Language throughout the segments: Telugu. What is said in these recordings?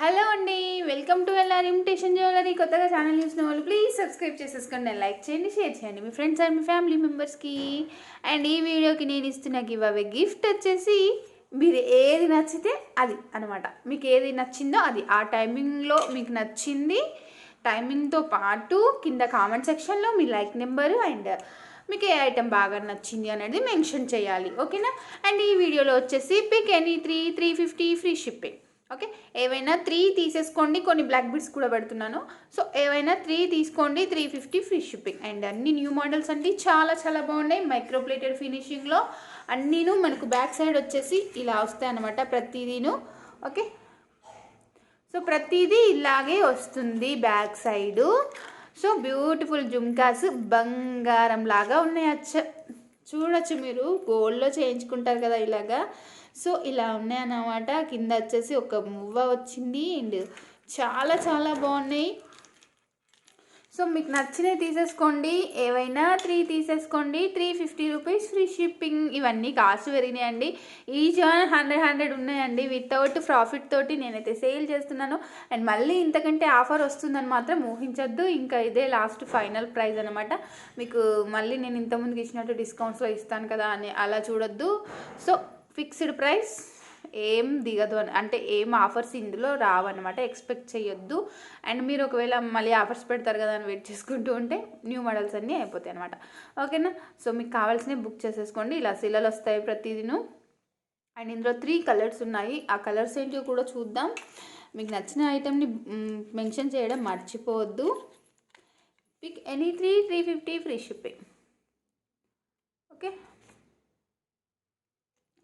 హలో అండి, welcome to LR imitation jewellery. కొత్తగా ఛానల్ చూసిన వాళ్ళు ప్లీజ్ సబ్స్క్రైబ్ చేసేసుకోండి, లైక్ చేయండి, షేర్ చేయండి మీ ఫ్రెండ్స్ అండ్ మీ ఫ్యామిలీ మెంబర్స్కి. అండ్ ఈ వీడియోకి నేను ఇస్తున్న గివ్ అవే గిఫ్ట్ వచ్చేసి మీరు ఏది నచ్చితే అది అనమాట. మీకు ఏది నచ్చిందో అది ఆ టైమింగ్లో మీకు నచ్చింది టైమింగ్తో పాటు కింద కామెంట్ సెక్షన్లో మీ లైక్ నెంబరు అండ్ మీకు ఏ ఐటెం బాగా నచ్చింది అనేది మెన్షన్ చేయాలి, ఓకేనా. అండ్ ఈ వీడియోలో వచ్చేసి pick any 350 free shipping. Okay, ఏవైనా 3 తీసేసుకోండి, కొన్ని బ్లాక్ బిడ్స్ కూడా పెడుతున్నాను. సో ఏవైనా 3 తీసుకోండి, 350 ఫ్రీ షిప్పింగ్. అండ్ అన్ని న్యూ మోడల్స్ అండి, చాలా చాలా బాగున్నాయి. మైక్రోప్లేటెడ్ ఫినిషింగ్లో అన్నీను మనకు బ్యాక్ సైడ్ వచ్చేసి ఇలా వస్తాయి అన్నమాట ప్రతిదీను. ఓకే, సో ప్రతిదీ ఇలాగే వస్తుంది back side. So beautiful jhumkas బంగారం లాగా ఉన్నాయి. చూడొచ్చు, మీరు గోల్డ్లో చేయించుకుంటారు కదా ఇలాగా. సో ఇలా ఉన్నాయన్నమాట. కింద వచ్చేసి ఒక మువ్వ వచ్చింది అండ్ చాలా చాలా బాగున్నాయి. సో మీకు నచ్చినవి తీసేసుకోండి, ఏవైనా 3 తీసేసుకోండి. 350 రూపీస్ ఫ్రీ షిప్పింగ్. ఇవన్నీ కాస్ట్ పెరిగినాయండి. ఈచ్ 100 ఉన్నాయండి. వితౌట్ ప్రాఫిట్ తోటి నేనైతే సేల్ చేస్తున్నాను. అండ్ మళ్ళీ ఇంతకంటే ఆఫర్ వస్తుందని మాత్రం ఊహించద్దు. ఇంకా ఇదే లాస్ట్ ఫైనల్ ప్రైస్ అనమాట. మీకు మళ్ళీ నేను ఇంతకుముందుకు ఇచ్చినట్టు డిస్కౌంట్స్లో ఇస్తాను కదా అని అలా చూడొద్దు. సో ఫిక్స్డ్ ప్రైస్ ఏం దిగదు అని, అంటే ఏం ఆఫర్స్ ఇందులో రావన్నమాట, ఎక్స్పెక్ట్ చేయొద్దు. అండ్ మీరు ఒకవేళ మళ్ళీ ఆఫర్స్ పెడతారు కదా అని వెయిట్ చేసుకుంటూ ఉంటే న్యూ మోడల్స్ అన్నీ అయిపోతాయి అనమాట, ఓకేనా. సో మీకు కావాల్సినవి బుక్ చేసేసుకోండి. ఇలా సిలలు వస్తాయి ప్రతిదిను. అండ్ ఇందులో 3 కలర్స్ ఉన్నాయి. ఆ కలర్స్ ఏంటో కూడా చూద్దాం. మీకు నచ్చిన ఐటెంని మెన్షన్ చేయడం మర్చిపోవద్దు. Pick any 350 free shipping. Okay,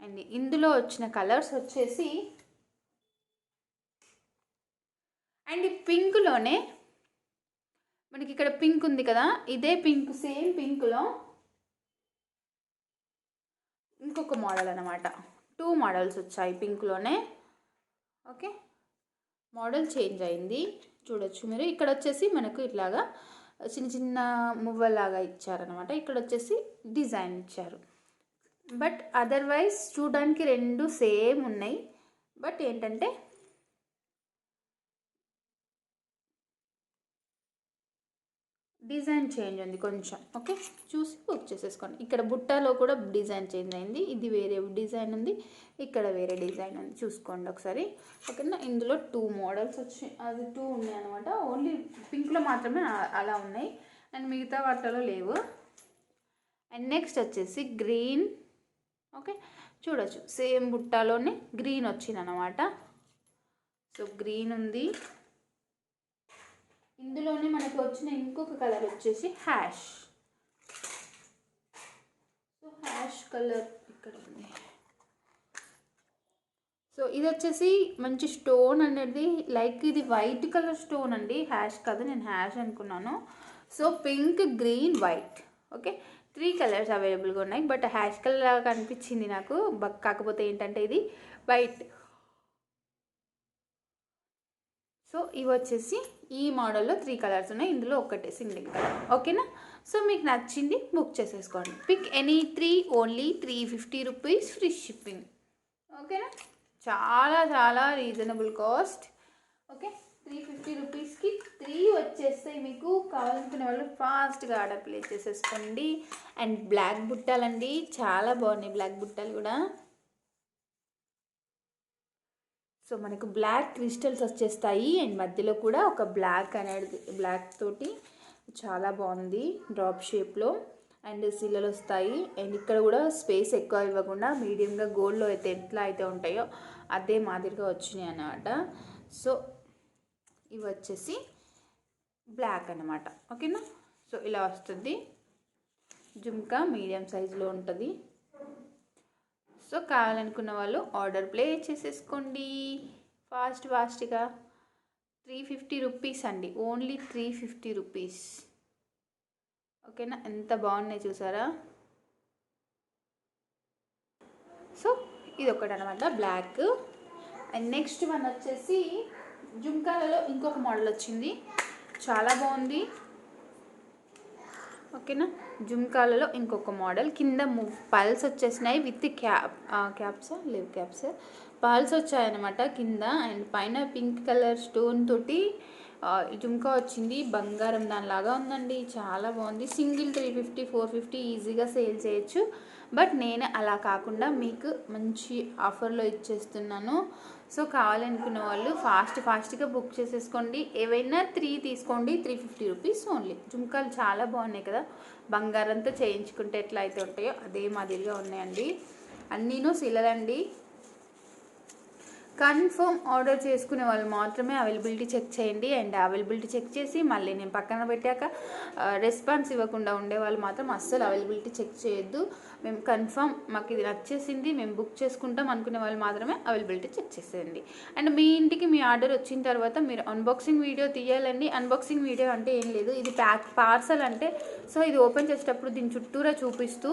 and ఇందులో వచ్చిన కలర్స్ వచ్చేసి అండ్ పింక్లోనే మనకి ఇక్కడ పింక్ ఉంది కదా, ఇదే పింక్, సేమ్ పింక్లో ఇంకొక మోడల్ అనమాట. 2 మోడల్స్ వచ్చాయి పింక్లోనే. ఓకే, మోడల్ చేంజ్ అయింది చూడొచ్చు మీరు. ఇక్కడ వచ్చేసి మనకు ఇట్లాగా చిన్న చిన్న మువ్వలాగా ఇచ్చారనమాట. ఇక్కడ వచ్చేసి డిజైన్ ఇచ్చారు. బట్ అదర్వైజ్ చూడడానికి 2 సేమ్ ఉన్నాయి. బట్ ఏంటంటే డిజైన్ చేంజ్ ఉంది కొంచెం. ఓకే, చూసి బుక్ చేసేసుకోండి. ఇక్కడ బుట్టలో కూడా డిజైన్ చేంజ్ అయింది. ఇది వేరే డిజైన్ ఉంది, ఇక్కడ వేరే డిజైన్ ఉంది, చూసుకోండి ఒకసారి, ఓకేనా. ఇందులో 2 మోడల్స్ వచ్చి అది 2 ఉన్నాయి అనమాట. ఓన్లీ పింక్లో మాత్రమే అలా ఉన్నాయి అండ్ మిగతా వాటిలో లేవు. అండ్ నెక్స్ట్ వచ్చేసి గ్రీన్. ఓకే, చూడొచ్చు సేమ్ బుట్టలోనే గ్రీన్ వచ్చింది అనమాట. సో గ్రీన్ ఉంది. ఇందులోనే మనకు వచ్చిన ఇంకొక కలర్ వచ్చేసి హ్యాష్. సో హ్యాష్ కలర్ ఇక్కడ ఉంది. సో ఇది వచ్చేసి మంచి స్టోన్ అనేది, లైక్ ఇది వైట్ కలర్ స్టోన్ అండి, హ్యాష్ కాదు, నేను హ్యాష్ అనుకున్నాను. So pink, green, white. Okay, 3 colours అవైలబుల్గా ఉన్నాయి. బట్ హ్యాష్ కలర్ లాగా కనిపించింది నాకు, కాకపోతే ఏంటంటే ఇది వైట్. సో ఇవి వచ్చేసి ఈ మోడల్లో 3 కలర్స్ ఉన్నాయి. ఇందులో ఒకటే సింగిల్ కలర్, ఓకేనా. సో మీకు నచ్చింది బుక్ చేసేసుకోండి. Pick any 3, only 350 rupees free shipping, ఓకేనా. చాలా చాలా రీజనబుల్ కాస్ట్. ఓకే, 350 రూపీస్కి 3 వచ్చేస్తాయి. మీకు కావాలనుకునే వాళ్ళు ఫాస్ట్గా ఆర్డర్ ప్లేస్ చేసేసుకోండి. అండ్ బ్లాక్ బుట్టాలండి, చాలా బాగున్నాయి బ్లాక్ బుట్టాలు కూడా. సో మనకు బ్లాక్ క్రిస్టల్స్ వచ్చేస్తాయి అండ్ మధ్యలో కూడా ఒక బ్లాక్ అనేది, బ్లాక్ తోటి చాలా బాగుంది డ్రాప్ షేప్లో. అండ్ సిల్లలు వస్తాయి. అండ్ ఇక్కడ కూడా స్పేస్ ఎక్కువ ఇవ్వకుండా మీడియంగా గోల్డ్లో అయితే ఎట్లా అయితే ఉంటాయో అదే మాదిరిగా వచ్చినాయి అన్నమాట. సో ఇవి వచ్చేసి బ్లాక్ అన్నమాట, ఓకేనా. సో ఇలా వస్తుంది. జుమ్కా మీడియం సైజులో ఉంటుంది. సో కావాలనుకున్న వాళ్ళు ఆర్డర్ ప్లేస్ చేసేసుకోండి ఫాస్ట్గా. 350 రూపీస్ అండి, ఓన్లీ 350 రూపీస్, ఓకేనా. ఎంత బాగున్నాయి చూసారా. సో ఇది ఒకటి అనమాట బ్లాక్. అండ్ నెక్స్ట్ వన్ వచ్చేసి జుమ్కాలలో ఇంకొక మోడల్ వచ్చింది, చాలా బాగుంది. ఓకేనా. జుమ్కాలలో ఇంకొక మోడల్ కింద పల్స్ వచ్చేసినాయి విత్ క్యాప్స్ లేవు, క్యాప్స్ పల్స్ వచ్చాయన్నమాట కింద. అండ్ పైన పింక్ కలర్ స్టోన్ తోటి జుమ్కా వచ్చింది, బంగారం దానిలాగా ఉందండి, చాలా బాగుంది. సింగిల్ 350 450 ఈజీగా సేల్ చేయొచ్చు. బట్ నేను అలా కాకుండా మీకు మంచి ఆఫర్లో ఇచ్చేస్తున్నాను. సో కావాలనుకున్న వాళ్ళు ఫాస్ట్గా బుక్ చేసేసుకోండి. ఏవైనా 3 తీసుకోండి, 350 రూపీస్ ఓన్లీ. జుమ్కాలు చాలా బాగున్నాయి కదా, బంగారంతో చేయించుకుంటే ఎట్లా అయితే ఉంటాయో అదే మాదిరిగా ఉన్నాయండి. అన్నీను సిలలండి. కన్ఫర్మ్ ఆర్డర్ చేసుకునే వాళ్ళు మాత్రమే అవైలబిలిటీ చెక్ చేయండి. అండ్ అవైలబిలిటీ చెక్ చేసి మళ్ళీ నేను పక్కన పెట్టాక రెస్పాన్స్ ఇవ్వకుండా ఉండే వాళ్ళు మాత్రం అస్సలు అవైలబిలిటీ చెక్ చేయొద్దు. మేము కన్ఫర్మ్ మాకు ఇది నచ్చేసింది మేము బుక్ చేసుకుంటాం అనుకునే వాళ్ళు మాత్రమే అవైలబిలిటీ చెక్ చేసేయండి. అండ్ మీ ఇంటికి మీ ఆర్డర్ వచ్చిన తర్వాత మీరు అన్బాక్సింగ్ వీడియో తీయాలండి. అన్బాక్సింగ్ వీడియో అంటే ఏం లేదు, ఇది పార్సల్ అంటే సో ఇది ఓపెన్ చేసేటప్పుడు దీని చుట్టూరా చూపిస్తూ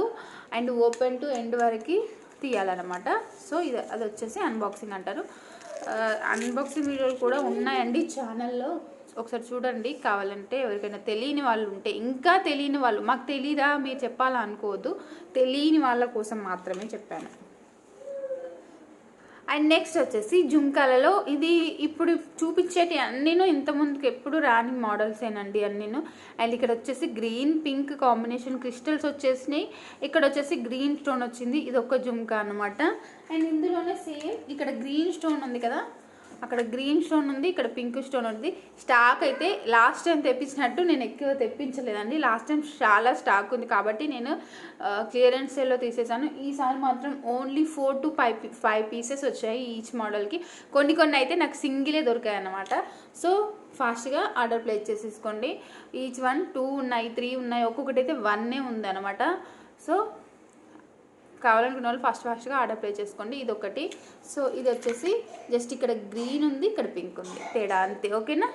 అండ్ ఓపెన్ టు ఎండ్ వరకు తీయాలన్నమాట. సో అది వచ్చేసి అన్బాక్సింగ్ అంటారు. అన్బాక్సింగ్ వీడియోలు కూడా ఉన్నాయండి ఛానల్లో, ఒకసారి చూడండి కావాలంటే. ఎవరికైనా తెలియని వాళ్ళు ఉంటే, ఇంకా తెలియని వాళ్ళు మాకు తెలీదా మీరు చెప్పాలా అనుకోవద్దు, తెలియని వాళ్ళ కోసం మాత్రమే చెప్పాను. అండ్ నెక్స్ట్ వచ్చేసి జుమ్కాలలో ఇది ఇప్పుడు చూపించేటి అన్నీను ఇంతకుముందుకు ఎప్పుడు రాని మోడల్సేనండి అన్నీను. అండ్ ఇక్కడ వచ్చేసి గ్రీన్ పింక్ కాంబినేషన్ క్రిస్టల్స్ వచ్చేసినాయి, ఇక్కడ వచ్చేసి గ్రీన్ స్టోన్ వచ్చింది. ఇది ఒక జుమ్కా అనమాట. అండ్ ఇందులోనే సేమ్ ఇక్కడ గ్రీన్ స్టోన్ ఉంది కదా, అక్కడ గ్రీన్ స్టోన్ ఉంది, ఇక్కడ పింక్ స్టోన్ ఉంది. స్టాక్ అయితే లాస్ట్ టైం తెప్పించినట్టు నేను ఎక్కువ తెప్పించలేదండి. లాస్ట్ టైం చాలా స్టాక్ ఉంది కాబట్టి నేను క్లియరెన్స్ సేల్లో తీసేసాను. ఈసారి మాత్రం ఓన్లీ 4 to 5 పీసెస్ వచ్చాయి ఈచ్ మోడల్కి. కొన్ని అయితే నాకు సింగిలే దొరికాయి అన్నమాట. సో ఫాస్ట్గా ఆర్డర్ ప్లేస్ చేసేసుకోండి. ఈచ్ 1 2 ఉన్నాయి, 3 ఉన్నాయి, ఒక్కొక్కటి అయితే 1 ఉంది అనమాట. సో కావాలనుకున్న వాళ్ళు ఫాస్ట్గా ఆర్డర్ ప్లేస్ చేసుకోండి. ఇది ఒకటి. సో ఇది వచ్చేసి జస్ట్ ఇక్కడ గ్రీన్ ఉంది, ఇక్కడ పింక్ ఉంది, తేడా అంతే. ఓకేనా.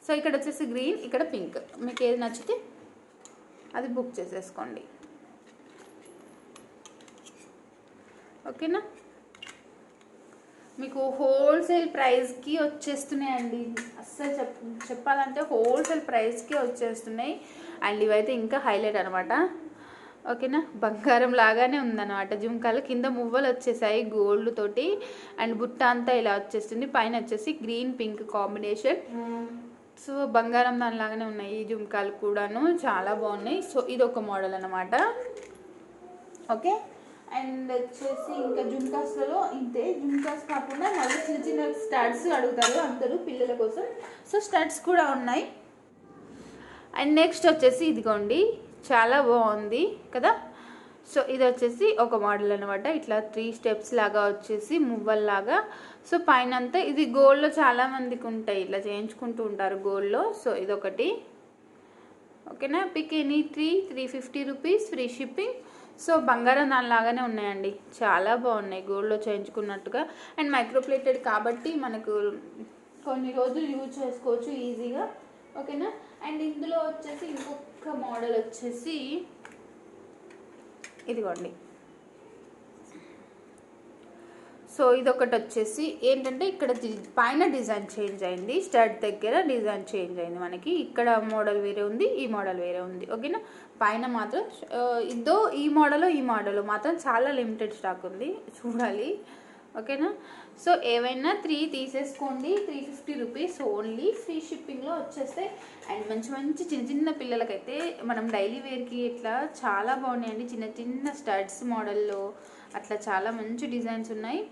సో ఇక్కడ వచ్చేసి గ్రీన్, ఇక్కడ పింక్, మీకు ఏది నచ్చితే అది బుక్ చేసేసుకోండి. ఓకేనా. మీకు హోల్సేల్ ప్రైస్కి వచ్చేస్తున్నాయండి, అస్సలు చెప్పాలంటే హోల్సేల్ ప్రైస్కి వచ్చేస్తున్నాయి. అండ్ ఇవైతే ఇంకా హైలైట్ అనమాట. ఓకేనా. బంగారం లాగానే ఉందన్నమాట. జుమ్కాలు కింద మువ్వలు వచ్చేసాయి గోల్డ్ తోటి, అండ్ బుట్ట అంతా ఇలా వచ్చేస్తుంది. పైన వచ్చేసి గ్రీన్ పింక్ కాంబినేషన్. సో బంగారం దానిలాగానే ఉన్నాయి ఈ జుమ్కాలు కూడాను, చాలా బాగున్నాయి. సో ఇది ఒక మోడల్ అనమాట. ఓకే. అండ్ వచ్చేసి ఇంకా జుమ్కాస్లలో ఇంతే. జుమ్కాస్ కాకుండా మళ్ళీ చిన్న స్టడ్స్ అడుగుతారు అందరూ పిల్లల కోసం. సో స్టడ్స్ కూడా ఉన్నాయి. అండ్ నెక్స్ట్ వచ్చేసి ఇదిగోండి, చాలా బాగుంది కదా. సో ఇది వచ్చేసి ఒక మోడల్ అనమాట. ఇట్లా 3 స్టెప్స్ లాగా వచ్చేసి మువ్వల్లాగా. సో పైన అంతా ఇది గోల్డ్లో చాలా మందికి ఉంటాయి, ఇట్లా చేయించుకుంటూ ఉంటారు గోల్డ్లో. సో ఇదొకటి. ఓకేనా. Pick any 350 rupees, free shipping. So బంగారం దానిలాగానే ఉన్నాయండి, చాలా బాగున్నాయి గోల్డ్లో చేయించుకున్నట్టుగా. అండ్ మైక్రోప్లేటెడ్ కాబట్టి మనకు కొన్ని రోజులు యూజ్ చేసుకోవచ్చు ఈజీగా. ఓకేనా. అండ్ ఇందులో వచ్చేసి ఇంకొక మోడల్ వచ్చేసి ఇదిగోండి. సో ఇదొకటి వచ్చేసి ఏంటంటే ఇక్కడ పైన డిజైన్ చేంజ్ అయింది, స్టడ్ దగ్గర డిజైన్ చేంజ్ అయింది మనకి. ఇక్కడ మోడల్ వేరే ఉంది, ఈ మోడల్ వేరే ఉంది. ఓకేనా. పైన మాత్రం ఈ మోడల్ మాత్రం చాలా లిమిటెడ్ స్టాక్ ఉంది, చూడాలి. ఓకేనా. సో ఏవైనా 3 తీసేసుకోండి, 350 రూపీస్ ఓన్లీ, ఫ్రీ షిప్పింగ్లో వచ్చేస్తాయి. అండ్ మంచి చిన్న పిల్లలకైతే మనం డైలీ వేర్కి ఇట్లా చాలా బాగున్నాయండి. చిన్న స్టడ్స్ మోడల్లో అట్లా చాలా మంచి డిజైన్స్ ఉన్నాయి.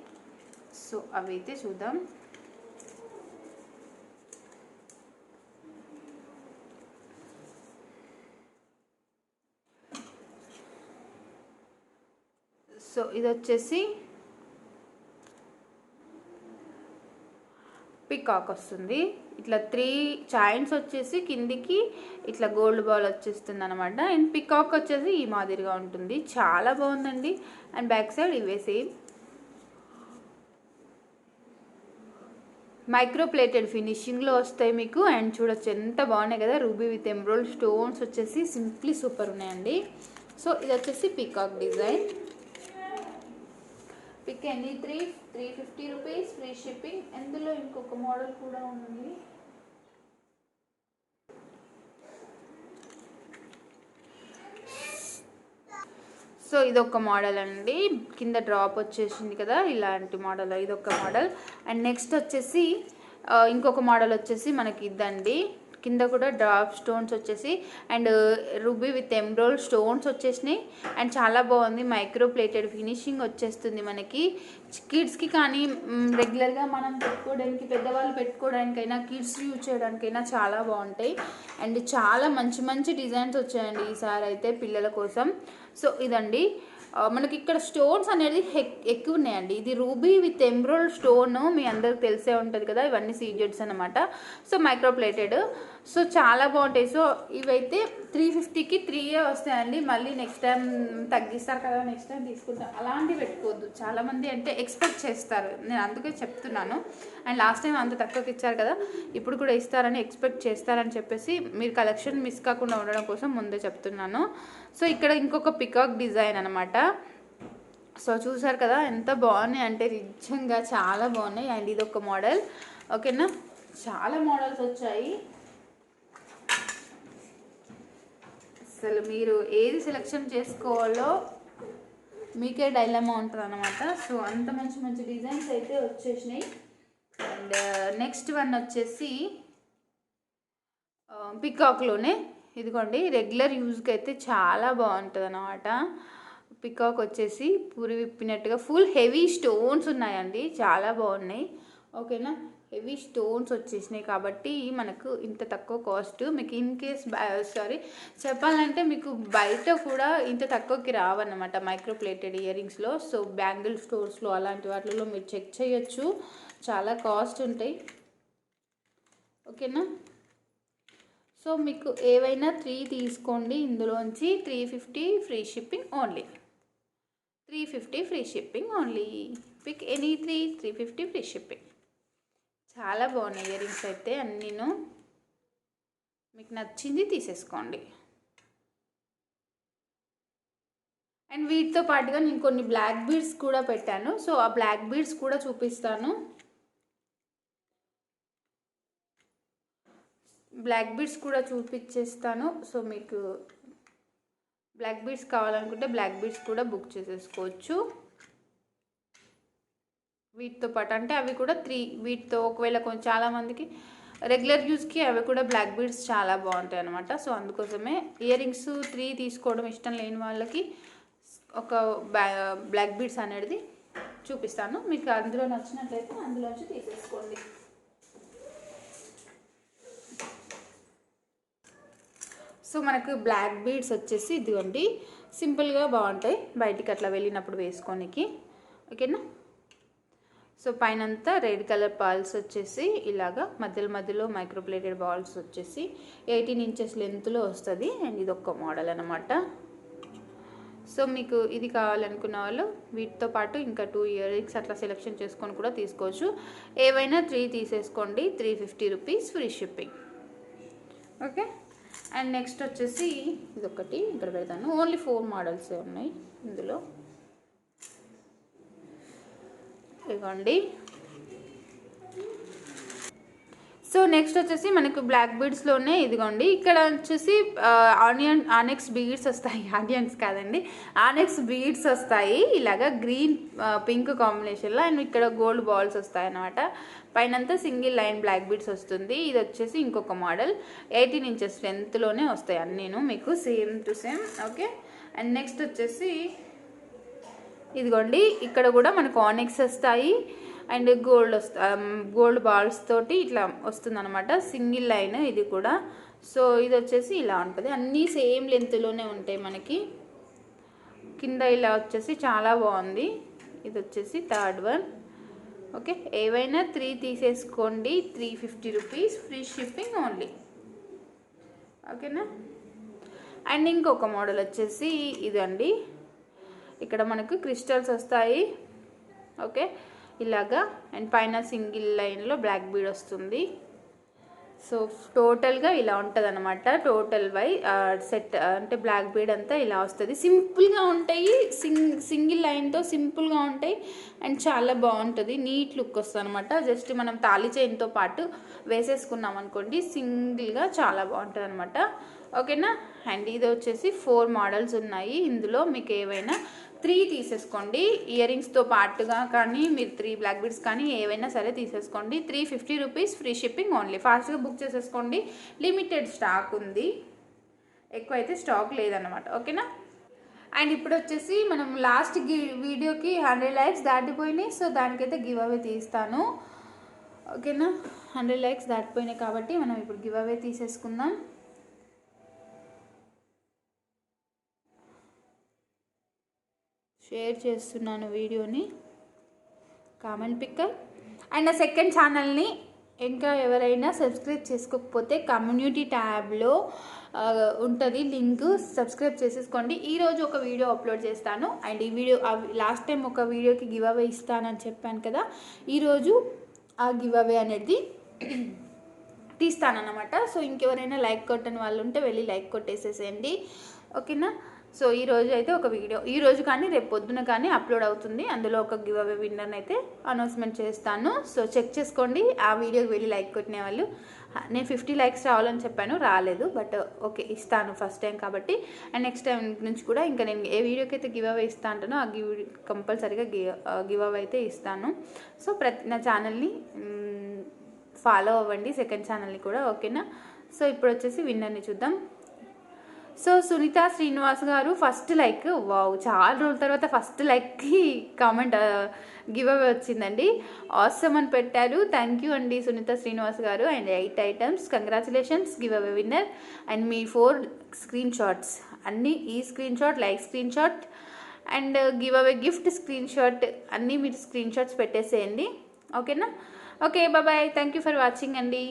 సో అవి అయితే చూద్దాం. సో ఇది వచ్చేసి పికాక్ వస్తుంది, ఇట్లా 3 చైన్స్ వచ్చేసి కిందికి ఇట్లా గోల్డ్ బాల్ వచ్చేస్తుంది అనమాట. అండ్ పికాక్ వచ్చేసి ఈ మాదిరిగా ఉంటుంది, చాలా బాగుందండి. అండ్ బ్యాక్ సైడ్ ఇవే సేమ్ మైక్రో ప్లేటెడ్ ఫినిషింగ్లో వస్తాయి మీకు. అండ్ చూడొచ్చు ఎంత బాగున్నాయి కదా, రూబీ విత్ ఎమరాల్డ్ స్టోన్స్ వచ్చేసి సింప్లీ సూపర్ ఉన్నాయండి. సో ఇది వచ్చేసి peacock design. Pick any 350 rupees, free shipping. ఇందులో ఇంకొక మోడల్ కూడా ఉంది. సో ఇదొక మోడల్ అండి, కింద డ్రాప్ వచ్చేసింది కదా ఇలాంటి మోడల్, ఇదొక మోడల్. అండ్ నెక్స్ట్ వచ్చేసి ఇంకొక మోడల్ వచ్చేసి మనకి ఇద్దండి, కింద కూడా డ్రాప్ స్టోన్స్ వచ్చేసి అండ్ రూబీ విత్ ఎంబ్రాయిడ్ స్టోన్స్ వచ్చేసినాయి. అండ్ చాలా బాగుంది, మైక్రో ప్లేటెడ్ ఫినిషింగ్ వచ్చేస్తుంది మనకి. కిడ్స్కి కానీ రెగ్యులర్గా మనం పెట్టుకోవడానికి, పెద్దవాళ్ళు పెట్టుకోవడానికైనా, కిడ్స్ యూజ్ చేయడానికైనా చాలా బాగుంటాయి. అండ్ చాలా మంచి మంచి డిజైన్స్ వచ్చాయండి ఈసారి అయితే పిల్లల కోసం. సో ఇదండి మనకి ఇక్కడ స్టోన్స్ అనేది ఎక్కువ ఉన్నాయండి. ఇది రూబీ విత్ ఎంబ్రాయిడ్ స్టోన్, మీ అందరికి తెలిసే ఉంటుంది కదా, ఇవన్నీ సీజెడ్స్ అనమాట. సో మైక్రో ప్లేటెడ్, సో చాలా బాగుంటాయి. సో ఇవైతే 350కి 3 వస్తాయండి. మళ్ళీ నెక్స్ట్ టైం తగ్గిస్తారు కదా, నెక్స్ట్ టైం తీసుకుంటాం, అలాంటివి పెట్టుకోవద్దు. చాలామంది అంటే ఎక్స్పెక్ట్ చేస్తారు, నేను అందుకే చెప్తున్నాను. అండ్ లాస్ట్ టైం అంత తక్కువకి ఇచ్చారు కదా, ఇప్పుడు కూడా ఇస్తారని ఎక్స్పెక్ట్ చేస్తారని చెప్పేసి మీరు కలెక్షన్ మిస్ కాకుండా ఉండడం కోసం ముందే చెప్తున్నాను. సో ఇక్కడ ఇంకొక పికాక్ డిజైన్ అనమాట. సో చూసారు కదా ఎంత బాగున్నాయి అంటే నిజంగా చాలా బాగున్నాయి. అండ్ ఇది ఒక మోడల్, ఓకేనా. చాలా మోడల్స్ వచ్చాయి, అసలు మీరు ఏది సెలెక్షన్ చేసుకోవాలో మీకే డైలమా ఉంటుంది అనమాట. సో అంత మంచి మంచి డిజైన్స్ అయితే వచ్చేసినాయి. అండ్ నెక్స్ట్ వన్ వచ్చేసి పికాక్లోనే, ఇదిగోండి రెగ్యులర్ యూజ్కి అయితే చాలా బాగుంటుంది అన్నమాట. పికాక్ వచ్చేసి పూరి విప్పినట్టుగా ఫుల్ హెవీ స్టోన్స్ ఉన్నాయండి, చాలా బాగున్నాయి, ఓకేనా. హెవీ స్టోన్స్ వచ్చేసినాయి కాబట్టి మనకు ఇంత తక్కువ కాస్ట్. మీకు ఇన్ కేస్ చెప్పాలంటే మీకు బయట కూడా ఇంత తక్కువకి రావన్నమాట మైక్రో ప్లేటెడ్ ఇయర్ రింగ్స్లో. సో బ్యాంగిల్ స్టోర్స్లో అలాంటి వాటిలో మీరు చెక్ చేయొచ్చు, చాలా కాస్ట్ ఉంటాయి, ఓకేనా. సో మీకు ఏవైనా 3 తీసుకోండి, ఇందులోంచి 350 free shipping only, 350 free shipping only. Pick any 350 free shipping. చాలా బాగున్నాయి ఇయర్ రింగ్స్ అయితే అన్నీను, మీకు నచ్చింది తీసేసుకోండి. అండ్ వీటితో పాటుగా నేను కొన్ని బ్లాక్ బీడ్స్ కూడా పెట్టాను. సో ఆ బ్లాక్ బీడ్స్ కూడా చూపిస్తాను. బ్లాక్ బీడ్స్ కూడా చూపించేస్తాను. సో మీకు బ్లాక్ బీడ్స్ కావాలనుకుంటే బ్లాక్ బీడ్స్ కూడా బుక్ చేసేసుకోవచ్చు వీటితో పాటు. అంటే అవి కూడా 3 వీటితో ఒకవేళ కొంచెం చాలామందికి రెగ్యులర్ యూస్కి అవి కూడా బ్లాక్ బీడ్స్ చాలా బాగుంటాయి అనమాట. సో అందుకోసమే ఇయర్ రింగ్స్ 3 తీసుకోవడం ఇష్టం లేని వాళ్ళకి ఒక బ్లాక్ బీడ్స్ అనేది చూపిస్తాను. మీకు అందులో నచ్చినట్లయితే అందులోంచి తీసేసుకోండి. సో మనకు బ్లాక్ బీడ్స్ వచ్చేసి ఇదిగోండి సింపుల్గా బాగుంటాయి, బయటికి అట్లా వెళ్ళినప్పుడు వేసుకోనికి, ఓకేనా. సో పైనంతా రెడ్ కలర్ బాల్స్ వచ్చేసి ఇలాగా మధ్యలో మైక్రో ప్లేటెడ్ బాల్స్ వచ్చేసి 18 ఇంచెస్ లెంత్లో వస్తుంది. అండ్ ఇది ఒక మోడల్ అనమాట. సో మీకు ఇది కావాలనుకున్న వాళ్ళు వీటితో పాటు ఇంకా 2 ఇయర్ రింగ్స్ అట్లా సెలెక్షన్ చేసుకొని కూడా తీసుకోవచ్చు. ఏవైనా 3 తీసేసుకోండి, 350 rupees free shipping, okay. And next వచ్చేసి ఇదొకటి ఇక్కడ పెడతాను, ఓన్లీ 4 మోడల్స్ ఉన్నాయి ఇందులో, ఇదిగోండి. సో నెక్స్ట్ వచ్చేసి మనకు బ్లాక్ బీడ్స్లోనే ఇదిగోండి ఇక్కడ వచ్చేసి ఆనెక్స్ బీడ్స్ వస్తాయి, ఆనియన్స్ కాదండి, ఆనెక్స్ బీడ్స్ వస్తాయి ఇలాగా గ్రీన్ పింక్ కాంబినేషన్లో. అండ్ ఇక్కడ గోల్డ్ బాల్స్ వస్తాయి అన్నమాట. పైనంతా సింగిల్ లైన్ బ్లాక్ బీడ్స్ వస్తుంది. ఇది వచ్చేసి ఇంకొక మోడల్ 18 ఇంచెస్ లెంత్లోనే వస్తాయి అన్నీను మీకు same to same, okay. And next వచ్చేసి ఇదిగోండి ఇక్కడ కూడా మనకు ఆనెక్స్ వస్తాయి అండ్ గోల్డ్ బాల్స్ తోటి ఇట్లా వస్తుంది అనమాట, సింగిల్ లైన్ ఇది కూడా. సో ఇది వచ్చేసి ఇలా ఉంటుంది, అన్నీ సేమ్ లెంత్లోనే ఉంటాయి మనకి. కింద ఇలా వచ్చేసి చాలా బాగుంది. ఇది వచ్చేసి థర్డ్ వన్, ఓకే. ఏవైనా 3 తీసేసుకోండి, 350 రూపీస్ ఫ్రీ షిప్పింగ్ ఓన్లీ, ఓకేనా. అండ్ ఇంకొక మోడల్ వచ్చేసి ఇదండి, ఇక్కడ మనకు క్రిస్టల్స్ వస్తాయి, ఓకే ఇలాగా. అండ్ పైన సింగిల్ లైన్లో బ్లాక్ బీడ్ వస్తుంది. సో టోటల్గా ఇలా ఉంటుంది అనమాట, టోటల్ సెట్ అంటే బ్లాక్ బీడ్ అంతా ఇలా వస్తుంది. సింపుల్గా ఉంటాయి, సింగిల్ లైన్తో సింపుల్గా ఉంటాయి అండ్ చాలా బాగుంటుంది, నీట్ లుక్ వస్తుంది అనమాట. జస్ట్ మనం తాళి చైన్తో పాటు వేసేసుకున్నాం అనుకోండి సింగిల్గా, చాలా బాగుంటుంది అనమాట. ఓకేనా. అండ్ ఇది వచ్చేసి 4 మోడల్స్ ఉన్నాయి. ఇందులో మీకు ఏవైనా 3 తీసేసుకోండి. ఇయర్ రింగ్స్తో పాటుగా కానీ మీరు 3 బ్లాక్ బీడ్స్ కానీ ఏవైనా సరే తీసేసుకోండి. 350 రూపీస్, ఫ్రీ షిప్పింగ్ ఓన్లీ. ఫాస్ట్గా బుక్ చేసేసుకోండి, లిమిటెడ్ స్టాక్ ఉంది, ఎక్కువ అయితే స్టాక్ లేదన్నమాట. ఓకేనా. అండ్ ఇప్పుడు వచ్చేసి మనం లాస్ట్ వీడియోకి 100 లైక్స్ దాటిపోయినాయి. సో దానికైతే గివ్ అవే తీస్తాను. ఓకేనా. 100 లైక్స్ దాటిపోయినాయి కాబట్టి మనం ఇప్పుడు గివ్ అవే తీసేసుకుందాం. షేర్ చేస్తున్నాను వీడియోని, కామెంట్ పిక్కర్. అండ్ ఆ సెకండ్ ఛానల్ని ఇంకా ఎవరైనా సబ్స్క్రైబ్ చేసుకోకపోతే కమ్యూనిటీ ట్యాబ్లో ఉంటుంది లింక్, సబ్స్క్రైబ్ చేసేసుకోండి. ఈరోజు ఒక వీడియో అప్లోడ్ చేస్తాను. అండ్ ఈ వీడియో లాస్ట్ టైం ఒక వీడియోకి గివ్ అవే ఇస్తానని చెప్పాను కదా, ఈరోజు ఆ గివ్ అవే అనేది తీస్తానన్నమాట. సో ఇంకెవరైనా లైక్ కొట్టని వాళ్ళు ఉంటే వెళ్ళి లైక్ కొట్టేసేసేయండి. ఓకేనా. సో ఈరోజు అయితే ఒక వీడియో ఈరోజు కానీ రేపు పొద్దున కానీ అప్లోడ్ అవుతుంది. అందులో ఒక గివ్ అవే విన్నర్ని అయితే అనౌన్స్మెంట్ చేస్తాను. సో చెక్ చేసుకోండి. ఆ వీడియోకి వెళ్ళి లైక్ కొట్టిన వాళ్ళు, నేను 50 లైక్స్ రావాలని చెప్పాను, రాలేదు, బట్ ఓకే ఇస్తాను ఫస్ట్ టైం కాబట్టి. అండ్ నెక్స్ట్ టైం నుంచి కూడా ఇంకా నేను ఏ వీడియోకి అయితే గివ్ అవే ఇస్తా అంటానో ఆ కంపల్సరీగా గివ్ అవే అయితే ఇస్తాను. సో నా ఛానల్ని ఫాలో అవ్వండి, సెకండ్ ఛానల్ని కూడా. ఓకేనా. సో ఇప్పుడు వచ్చేసి విన్నర్ని చూద్దాం. సో సునీత శ్రీనివాస్ గారు ఫస్ట్ లైక్, వావ్, చాలా రోజుల తర్వాత ఫస్ట్ లైక్కి కామెంట్ గివ్ అవే వచ్చిందండి. ఆసమ్ అని పెట్టారు. థ్యాంక్ యూ అండి సునీత శ్రీనివాస్ గారు. And 8 items, congratulations, give away winner. And మీ 4 స్క్రీన్ షాట్స్ అన్నీ, ఈ screen shot, like screen shot and give away gift screen shot అన్నీ మీరు స్క్రీన్ షాట్స్ పెట్టేసేయండి. ఓకేనా. Okay, bye. Thank you for watching అండి.